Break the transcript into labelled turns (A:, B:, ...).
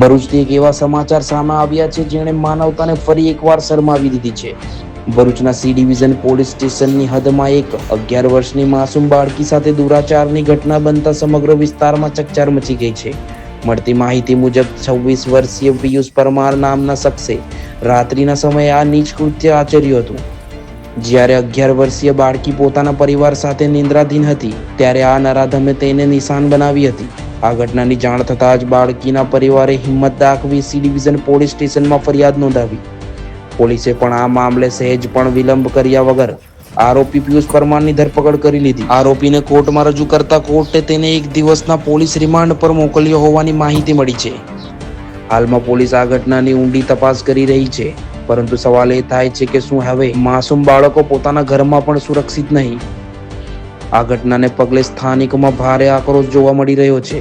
A: ભરૂચથી એક એવા સમાચાર સામે આવ્યા છે જેણે માનવતાને ફરી એકવાર શરમાવી દીધી છે। ભરૂચના સી ડિવિઝન પોલીસ સ્ટેશનની હદમાં એક 11 વર્ષની માસૂમ બાળકી સાથે દુરાચારની ઘટના બનતા સમગ્ર વિસ્તારમાં ચકચાર મચી ગઈ છે। મળતી માહિતી મુજબ 26 વર્ષીય પિયુષ પરમાર નામના શખ્સે રાત્રિના સમયે આ નીચ કૃત્ય આચર્યું હતું। જ્યારે 11 વર્ષીય બાળકી પોતાના પરિવાર સાથે નિંદ્રાધીન હતી ત્યારે આ નરાધમે તેને નિશાન બનાવી હતી। આ ઘટનાની જાણ થતાં જ બાળકીના પરિવારે હિંમત દાખવી સી ડિવિઝન પોલીસ સ્ટેશનમાં ફરિયાદ નોંધાવી। પોલીસે પણ આ મામલે સહેજ પણ વિલંબ કર્યા વગર આરોપી પિયુષ પરમારની ધરપકડ કરી લીધી। આરોપીને કોર્ટમાં રજૂ કરતા કોર્ટે તેને 1 દિવસના પોલીસ રિમાન્ડ પર મોકલ્યો હોવાની માહિતી મળી છે। હાલમાં પોલીસ આ ઘટનાની ઊંડી તપાસ કરી રહી છે, પરંતુ સવાલ એ થાય છે કે શું હવે માસૂમ બાળકો પોતાના ઘરમાં પણ સુરક્ષિત નહીં? આ ઘટનાને પગલે સ્થાનિકોમાં ભારે આક્રોશ જોવા મળી રહ્યો છે।